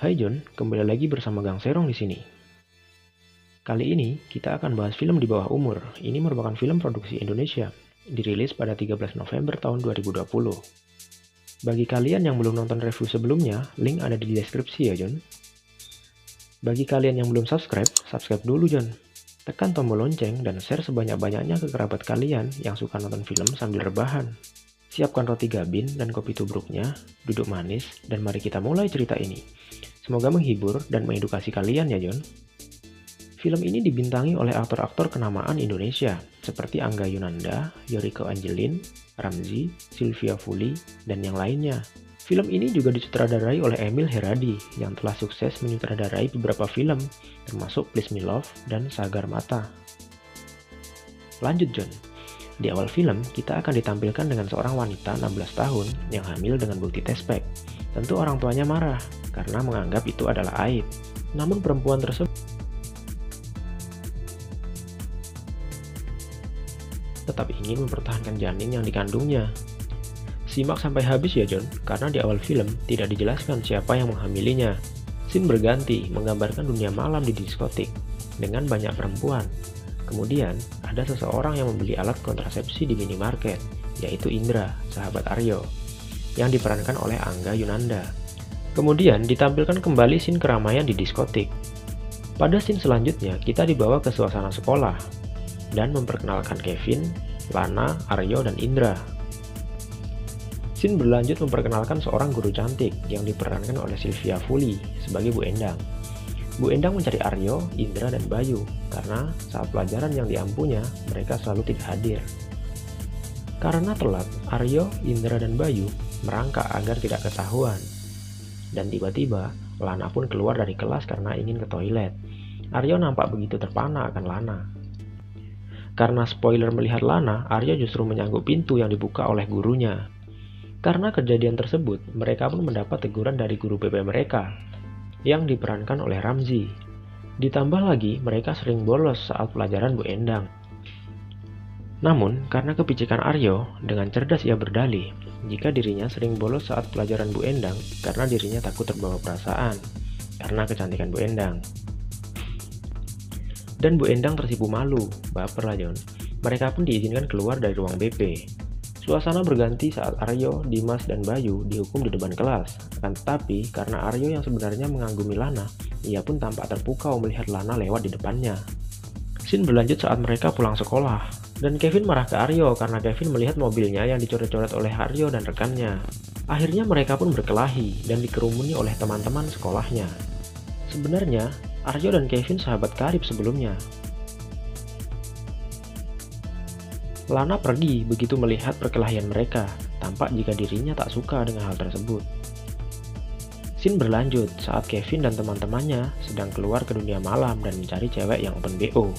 Hai John, kembali lagi bersama Gang Serong di sini. Kali ini kita akan bahas film di bawah umur. Ini merupakan film produksi Indonesia, dirilis pada 13 November tahun 2020. Bagi kalian yang belum nonton review sebelumnya, link ada di deskripsi ya John. Bagi kalian yang belum subscribe, subscribe dulu John. Tekan tombol lonceng dan share sebanyak-banyaknya ke kerabat kalian yang suka nonton film sambil rebahan. Siapkan roti gabin dan kopi tubruknya, duduk manis, dan mari kita mulai cerita ini. Semoga menghibur dan mengedukasi kalian ya John. Film ini dibintangi oleh aktor-aktor kenamaan Indonesia seperti Angga Yunanda, Yoriko Angelin, Ramzy, Sylvia Fuli, dan yang lainnya. Film ini juga disutradarai oleh Emil Heradi yang telah sukses menyutradarai beberapa film termasuk Please Me Love dan Sagar Mata. Lanjut John. Di awal film, kita akan ditampilkan dengan seorang wanita 16 tahun yang hamil dengan bukti tes pack. Tentu orang tuanya marah karena menganggap itu adalah aib. Namun perempuan tersebut tetap ingin mempertahankan janin yang dikandungnya. Simak sampai habis ya John, karena di awal film tidak dijelaskan siapa yang menghamilinya. Scene berganti menggambarkan dunia malam di diskotik dengan banyak perempuan. Kemudian, ada seseorang yang membeli alat kontrasepsi di minimarket, yaitu Indra, sahabat Aryo, yang diperankan oleh Angga Yunanda. Kemudian, ditampilkan kembali scene keramaian di diskotik. Pada scene selanjutnya, kita dibawa ke suasana sekolah, dan memperkenalkan Kevin, Lana, Aryo, dan Indra. Scene berlanjut memperkenalkan seorang guru cantik yang diperankan oleh Sylvia Fuli sebagai Bu Endang. Bu Endang mencari Aryo, Indra, dan Bayu karena saat pelajaran yang diampunya mereka selalu tidak hadir. Karena telat, Aryo, Indra, dan Bayu merangkak agar tidak ketahuan. Dan tiba-tiba, Lana pun keluar dari kelas karena ingin ke toilet. Aryo nampak begitu terpana akan Lana. Karena spoiler melihat Lana, Aryo justru menyanggup pintu yang dibuka oleh gurunya. Karena kejadian tersebut, mereka pun mendapat teguran dari guru BP mereka, yang diperankan oleh Ramzy. Ditambah lagi, mereka sering bolos saat pelajaran Bu Endang. Namun, karena kepicikan Aryo, dengan cerdas ia berdalih jika dirinya sering bolos saat pelajaran Bu Endang karena dirinya takut terbawa perasaan, karena kecantikan Bu Endang. Dan Bu Endang tersipu malu, baper lah John. Mereka pun diizinkan keluar dari ruang BP. Suasana berganti saat Aryo, Dimas, dan Bayu dihukum di depan kelas. Akan tetapi, karena Aryo yang sebenarnya mengagumi Lana, ia pun tampak terpukau melihat Lana lewat di depannya. Scene berlanjut saat mereka pulang sekolah, dan Kevin marah ke Aryo karena Kevin melihat mobilnya yang dicoret-coret oleh Aryo dan rekannya. Akhirnya mereka pun berkelahi dan dikerumuni oleh teman-teman sekolahnya. Sebenarnya, Aryo dan Kevin sahabat karib sebelumnya. Lana pergi begitu melihat perkelahian mereka, tampak jika dirinya tak suka dengan hal tersebut. Scene berlanjut saat Kevin dan teman-temannya sedang keluar ke dunia malam dan mencari cewek yang open BO.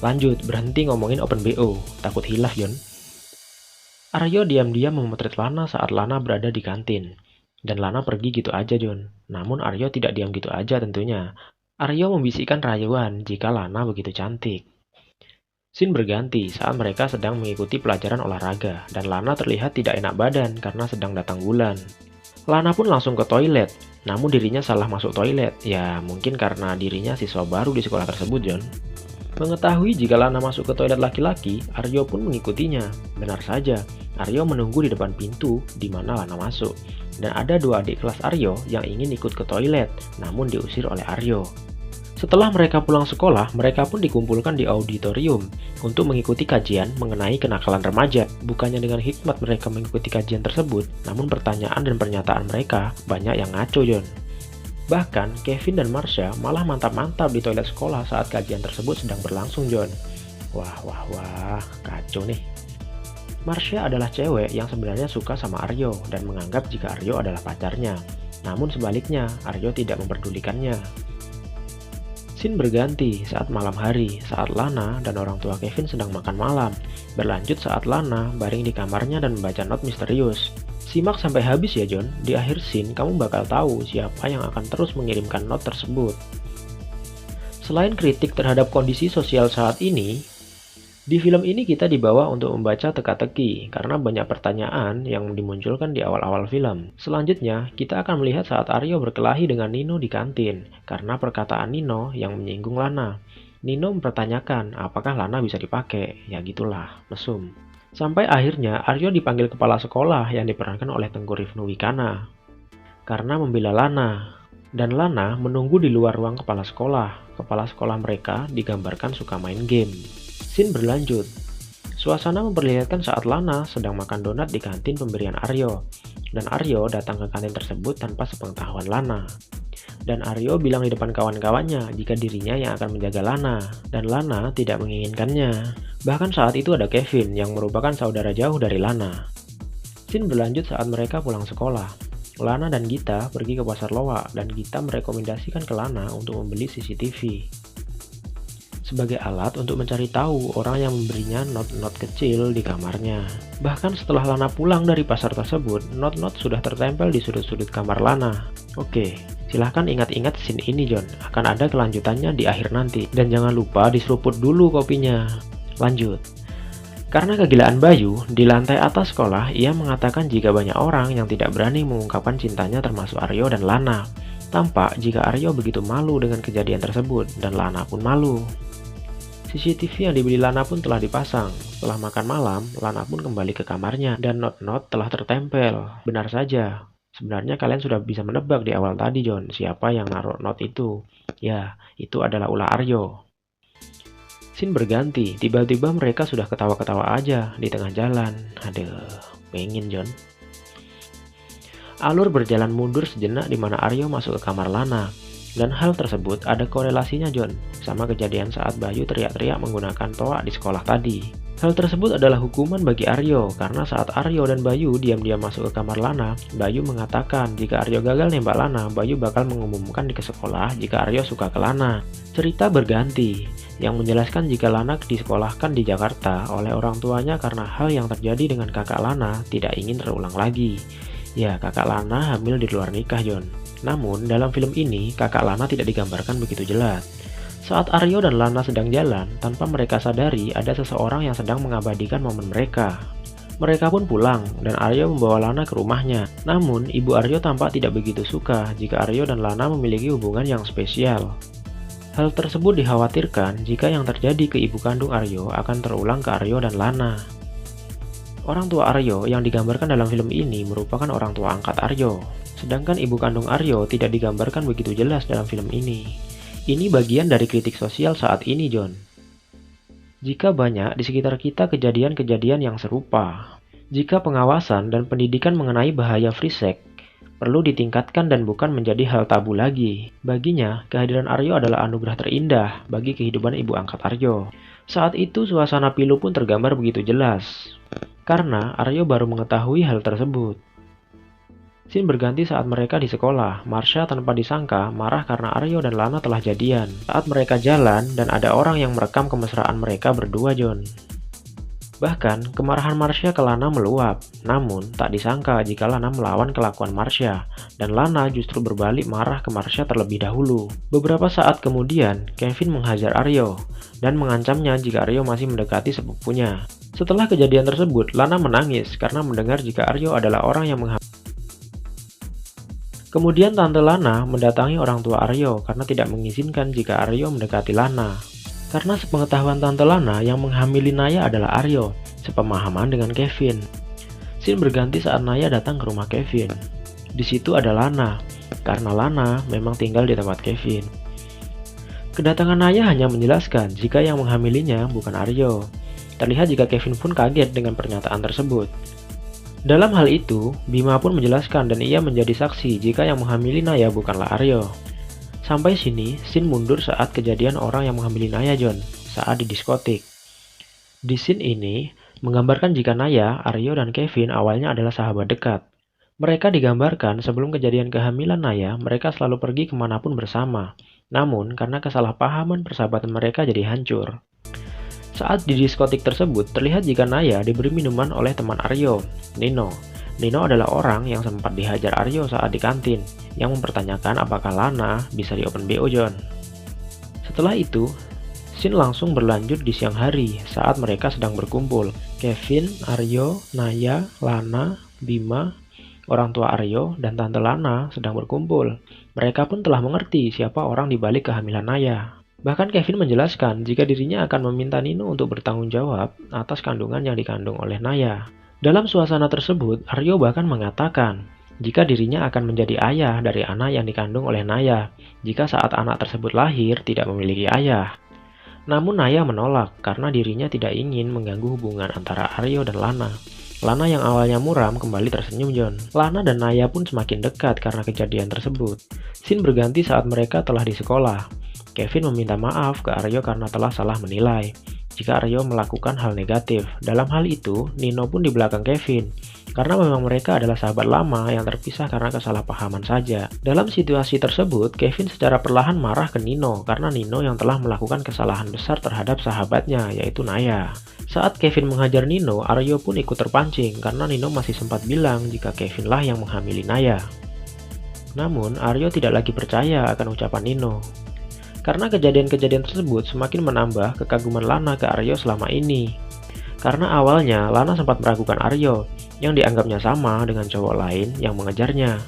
Lanjut, berhenti ngomongin open BO, takut hilaf Yon. Aryo diam-diam memotret Lana saat Lana berada di kantin. Dan Lana pergi gitu aja John. Namun Aryo tidak diam gitu aja tentunya. Aryo membisikkan rayuan jika Lana begitu cantik. Scene berganti saat mereka sedang mengikuti pelajaran olahraga dan Lana terlihat tidak enak badan karena sedang datang bulan. Lana pun langsung ke toilet, namun dirinya salah masuk toilet. Ya mungkin karena dirinya siswa baru di sekolah tersebut John. Mengetahui jika Lana masuk ke toilet laki-laki, Aryo pun mengikutinya. Benar saja, Aryo menunggu di depan pintu di mana Lana masuk. Dan ada dua adik kelas Aryo yang ingin ikut ke toilet, namun diusir oleh Aryo. Setelah mereka pulang sekolah, mereka pun dikumpulkan di auditorium untuk mengikuti kajian mengenai kenakalan remaja. Bukannya dengan hikmat mereka mengikuti kajian tersebut, namun pertanyaan dan pernyataan mereka banyak yang ngaco John. Bahkan, Kevin dan Marsha malah mantap-mantap di toilet sekolah saat kajian tersebut sedang berlangsung John. Wah, kacau nih. Marsha adalah cewek yang sebenarnya suka sama Aryo dan menganggap jika Aryo adalah pacarnya. Namun sebaliknya, Aryo tidak memperdulikannya. Scene berganti saat malam hari, saat Lana dan orang tua Kevin sedang makan malam. Berlanjut saat Lana baring di kamarnya dan membaca not misterius. Simak sampai habis ya John, di akhir scene kamu bakal tahu siapa yang akan terus mengirimkan not tersebut. Selain kritik terhadap kondisi sosial saat ini, Di film ini kita dibawa untuk membaca teka-teki karena banyak pertanyaan yang dimunculkan di awal-awal film. Selanjutnya, kita akan melihat saat Aryo berkelahi dengan Nino di kantin karena perkataan Nino yang menyinggung Lana. Nino mempertanyakan apakah Lana bisa dipakai. Ya gitulah, mesum. Sampai akhirnya Aryo dipanggil kepala sekolah yang diperankan oleh Tengku Rifnu Wikana karena membela Lana. Dan Lana menunggu di luar ruang kepala sekolah. Kepala sekolah mereka digambarkan suka main game. Scene berlanjut. Suasana memperlihatkan saat Lana sedang makan donat di kantin pemberian Aryo. Dan Aryo datang ke kantin tersebut tanpa sepengetahuan Lana. Dan Aryo bilang di depan kawan-kawannya jika dirinya yang akan menjaga Lana. Dan Lana tidak menginginkannya. Bahkan saat itu ada Kevin yang merupakan saudara jauh dari Lana. Scene berlanjut saat mereka pulang sekolah. Lana dan Gita pergi ke pasar loak dan Gita merekomendasikan ke Lana untuk membeli CCTV sebagai alat untuk mencari tahu orang yang memberinya not-not kecil di kamarnya. Bahkan setelah Lana pulang dari pasar tersebut, not-not sudah tertempel di sudut-sudut kamar Lana. Oke, silahkan ingat-ingat scene ini John, akan ada kelanjutannya di akhir nanti. Dan jangan lupa diseruput dulu kopinya. Lanjut. Karena kegilaan Bayu, di lantai atas sekolah ia mengatakan jika banyak orang yang tidak berani mengungkapkan cintanya termasuk Aryo dan Lana. Tampak jika Aryo begitu malu dengan kejadian tersebut dan Lana pun malu. CCTV yang dibeli Lana pun telah dipasang. Setelah makan malam, Lana pun kembali ke kamarnya dan not-not telah tertempel. Benar saja. Sebenarnya kalian sudah bisa menebak di awal tadi John, siapa yang naruh not itu. Ya, itu adalah ulah Aryo. Scene berganti, tiba-tiba mereka sudah ketawa-ketawa aja di tengah jalan. Aduh, pengen John. Alur berjalan mundur sejenak di mana Aryo masuk ke kamar Lana. Dan hal tersebut ada korelasinya John, sama kejadian saat Bayu teriak-teriak menggunakan toa di sekolah tadi. Hal tersebut adalah hukuman bagi Aryo, karena saat Aryo dan Bayu diam-diam masuk ke kamar Lana, Bayu mengatakan jika Aryo gagal nembak Lana, Bayu bakal mengumumkan di sekolah jika Aryo suka ke Lana. Cerita berganti, yang menjelaskan jika Lana disekolahkan di Jakarta oleh orang tuanya karena hal yang terjadi dengan kakak Lana tidak ingin terulang lagi. Ya, kakak Lana hamil di luar nikah John. Namun, dalam film ini, kakak Lana tidak digambarkan begitu jelas. Saat Aryo dan Lana sedang jalan, tanpa mereka sadari ada seseorang yang sedang mengabadikan momen mereka. Mereka pun pulang, dan Aryo membawa Lana ke rumahnya. Namun, ibu Aryo tampak tidak begitu suka jika Aryo dan Lana memiliki hubungan yang spesial. Hal tersebut dikhawatirkan jika yang terjadi ke ibu kandung Aryo akan terulang ke Aryo dan Lana. Orang tua Aryo yang digambarkan dalam film ini merupakan orang tua angkat Aryo. Sedangkan ibu kandung Aryo tidak digambarkan begitu jelas dalam film ini. Ini bagian dari kritik sosial saat ini, John. Jika banyak di sekitar kita kejadian-kejadian yang serupa, jika pengawasan dan pendidikan mengenai bahaya free sex perlu ditingkatkan dan bukan menjadi hal tabu lagi. Baginya, kehadiran Aryo adalah anugerah terindah bagi kehidupan ibu angkat Aryo. Saat itu suasana pilu pun tergambar begitu jelas, karena Aryo baru mengetahui hal tersebut. Scene berganti saat mereka di sekolah. Marsha tanpa disangka marah karena Aryo dan Lana telah jadian. Saat mereka jalan dan ada orang yang merekam kemesraan mereka berdua, John. Bahkan, kemarahan Marsha ke Lana meluap. Namun, tak disangka jika Lana melawan kelakuan Marsha. Dan Lana justru berbalik marah ke Marsha terlebih dahulu. Beberapa saat kemudian, Kevin menghajar Aryo dan mengancamnya jika Aryo masih mendekati sepupunya. Setelah kejadian tersebut, Lana menangis karena mendengar jika Aryo adalah orang yang Kemudian Tante Lana mendatangi orang tua Aryo karena tidak mengizinkan jika Aryo mendekati Lana. Karena sepengetahuan Tante Lana yang menghamili Naya adalah Aryo, sepemahaman dengan Kevin. Scene berganti saat Naya datang ke rumah Kevin. Di situ ada Lana, karena Lana memang tinggal di tempat Kevin. Kedatangan Naya hanya menjelaskan jika yang menghamilinya bukan Aryo. Terlihat jika Kevin pun kaget dengan pernyataan tersebut. Dalam hal itu, Bima pun menjelaskan dan ia menjadi saksi jika yang menghamili Naya bukanlah Aryo. Sampai sini, scene mundur saat kejadian orang yang menghamili Naya, John, saat di diskotik. Di scene ini, menggambarkan jika Naya, Aryo, dan Kevin awalnya adalah sahabat dekat. Mereka digambarkan sebelum kejadian kehamilan Naya, mereka selalu pergi kemanapun bersama. Namun, karena kesalahpahaman persahabatan mereka jadi hancur. Saat di diskotik tersebut, terlihat jika Naya diberi minuman oleh teman Aryo, Nino. Nino adalah orang yang sempat dihajar Aryo saat di kantin, yang mempertanyakan apakah Lana bisa di open BO, John. Setelah itu, Scene langsung berlanjut di siang hari saat mereka sedang berkumpul. Kevin, Aryo, Naya, Lana, Bima, orang tua Aryo, dan Tante Lana sedang berkumpul. Mereka pun telah mengerti siapa orang di balik kehamilan Naya. Bahkan Kevin menjelaskan jika dirinya akan meminta Nino untuk bertanggung jawab atas kandungan yang dikandung oleh Naya. Dalam suasana tersebut, Aryo bahkan mengatakan jika dirinya akan menjadi ayah dari anak yang dikandung oleh Naya jika saat anak tersebut lahir tidak memiliki ayah. Namun Naya menolak karena dirinya tidak ingin mengganggu hubungan antara Aryo dan Lana. Lana yang awalnya muram kembali tersenyum John. Lana dan Naya pun semakin dekat karena kejadian tersebut. Scene berganti saat mereka telah di sekolah. Kevin meminta maaf ke Aryo karena telah salah menilai jika Aryo melakukan hal negatif. Dalam hal itu, Nino pun di belakang Kevin. Karena memang mereka adalah sahabat lama yang terpisah karena kesalahpahaman saja. Dalam situasi tersebut, Kevin secara perlahan marah ke Nino karena Nino yang telah melakukan kesalahan besar terhadap sahabatnya, yaitu Naya. Saat Kevin menghajar Nino, Aryo pun ikut terpancing karena Nino masih sempat bilang jika Kevin lah yang menghamili Naya. Namun, Aryo tidak lagi percaya akan ucapan Nino. Karena kejadian-kejadian tersebut semakin menambah kekaguman Lana ke Aryo selama ini. Karena awalnya Lana sempat meragukan Aryo, yang dianggapnya sama dengan cowok lain yang mengejarnya.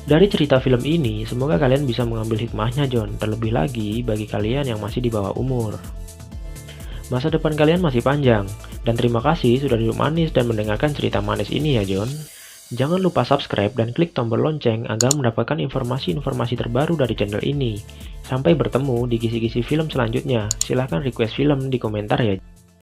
Dari cerita film ini, semoga kalian bisa mengambil hikmahnya John, terlebih lagi bagi kalian yang masih di bawah umur. Masa depan kalian masih panjang, dan terima kasih sudah duduk manis dan mendengarkan cerita manis ini ya John. Jangan lupa subscribe dan klik tombol lonceng agar mendapatkan informasi-informasi terbaru dari channel ini. Sampai bertemu di kisi-kisi film selanjutnya. Silahkan request film di komentar ya.